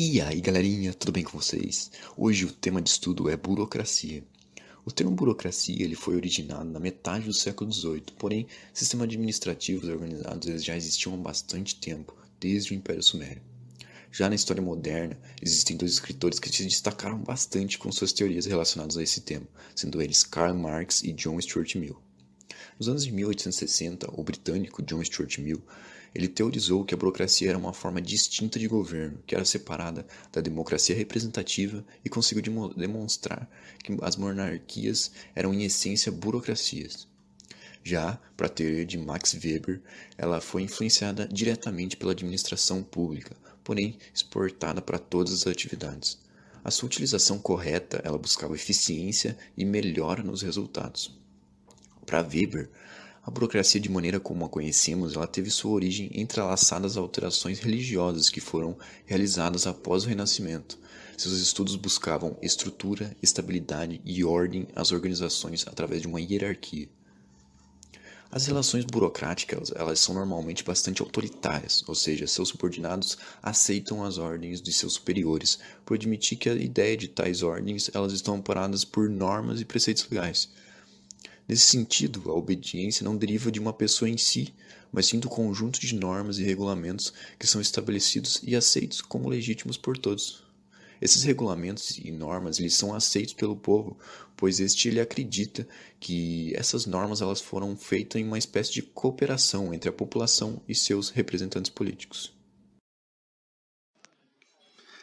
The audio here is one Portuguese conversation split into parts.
E aí, galerinha, tudo bem com vocês? Hoje o tema de estudo é burocracia. O termo burocracia ele foi originado na metade do século XVIII, porém, sistemas administrativos organizados eles já existiam há bastante tempo, desde o Império Sumério. Já na história moderna, existem dois escritores que se destacaram bastante com suas teorias relacionadas a esse tema, sendo eles Karl Marx e John Stuart Mill. Nos anos de 1860, o britânico John Stuart Mill ele teorizou que a burocracia era uma forma distinta de governo, que era separada da democracia representativa e conseguiu demonstrar que as monarquias eram em essência burocracias. Já para a teoria de Max Weber, ela foi influenciada diretamente pela administração pública, porém exportada para todas as atividades. A sua utilização correta, ela buscava eficiência e melhora nos resultados. Para Weber, a burocracia de maneira como a conhecemos, ela teve sua origem entrelaçada às alterações religiosas que foram realizadas após o Renascimento. Seus estudos buscavam estrutura, estabilidade e ordem às organizações através de uma hierarquia. As relações burocráticas, elas são normalmente bastante autoritárias, ou seja, seus subordinados aceitam as ordens de seus superiores, por admitir que a ideia de tais ordens, elas estão amparadas por normas e preceitos legais. Nesse sentido, a obediência não deriva de uma pessoa em si, mas sim do conjunto de normas e regulamentos que são estabelecidos e aceitos como legítimos por todos. Esses regulamentos e normas eles são aceitos pelo povo, pois este ele acredita que essas normas elas foram feitas em uma espécie de cooperação entre a população e seus representantes políticos.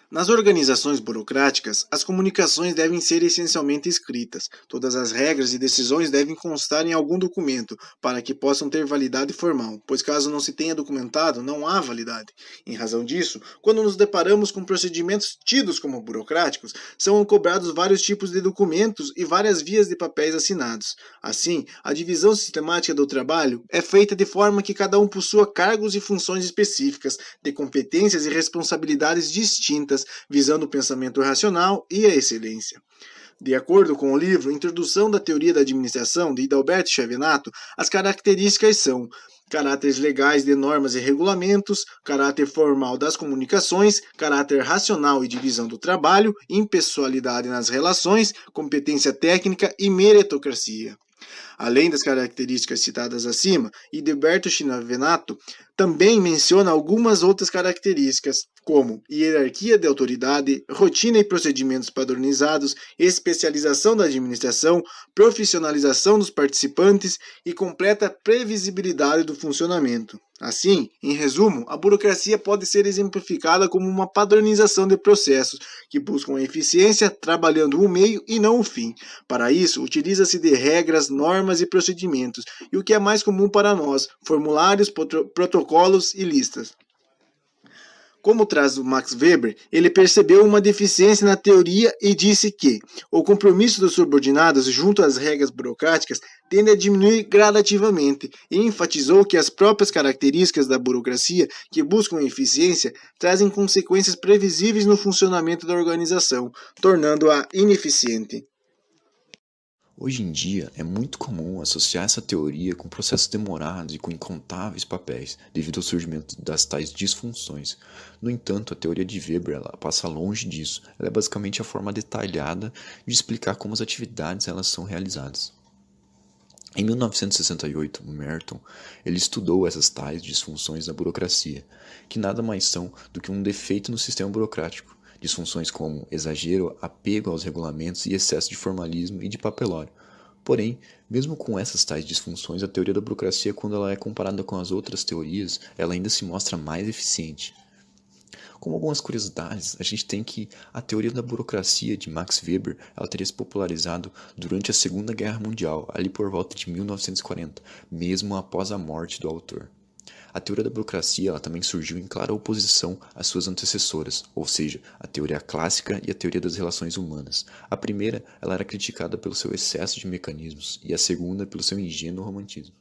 Nas organizações burocráticas, as comunicações devem ser essencialmente escritas. Todas as regras e decisões devem constar em algum documento, para que possam ter validade formal, pois caso não se tenha documentado, não há validade. Em razão disso, quando nos deparamos com procedimentos tidos como burocráticos, são cobrados vários tipos de documentos e várias vias de papéis assinados. Assim, a divisão sistemática do trabalho é feita de forma que cada um possua cargos e funções específicas, de competências e responsabilidades distintas, visando o pensamento racional e a excelência. De acordo com o livro Introdução da Teoria da Administração, de Hidalberto Schevenato, as características são caráteres legais de normas e regulamentos, caráter formal das comunicações, caráter racional e divisão do trabalho, impessoalidade nas relações, competência técnica e meritocracia. Além das características citadas acima, Hidalberto Schevenato também menciona algumas outras características, como hierarquia de autoridade, rotina e procedimentos padronizados, especialização da administração, profissionalização dos participantes e completa previsibilidade do funcionamento. Assim, em resumo, a burocracia pode ser exemplificada como uma padronização de processos que buscam a eficiência trabalhando o meio e não o fim. Para isso, utiliza-se de regras, normas e procedimentos, e o que é mais comum para nós, formulários, protocolos e listas. Como traz o Max Weber, ele percebeu uma deficiência na teoria e disse que o compromisso dos subordinados junto às regras burocráticas tende a diminuir gradativamente e enfatizou que as próprias características da burocracia, que buscam eficiência, trazem consequências previsíveis no funcionamento da organização, tornando-a ineficiente. Hoje em dia, é muito comum associar essa teoria com processos demorados e com incontáveis papéis, devido ao surgimento das tais disfunções. No entanto, a teoria de Weber ela passa longe disso. Ela é basicamente a forma detalhada de explicar como as atividades elas são realizadas. Em 1968, Merton ele estudou essas tais disfunções da burocracia, que nada mais são do que um defeito no sistema burocrático. Disfunções como exagero, apego aos regulamentos e excesso de formalismo e de papelório. Porém, mesmo com essas tais disfunções, a teoria da burocracia, quando ela é comparada com as outras teorias, ela ainda se mostra mais eficiente. Como algumas curiosidades, a gente tem que a teoria da burocracia de Max Weber ela teria se popularizado durante a Segunda Guerra Mundial, ali por volta de 1940, mesmo após a morte do autor. A teoria da burocracia ela também surgiu em clara oposição às suas antecessoras, ou seja, a teoria clássica e a teoria das relações humanas. A primeira ela era criticada pelo seu excesso de mecanismos e a segunda pelo seu ingênuo romantismo.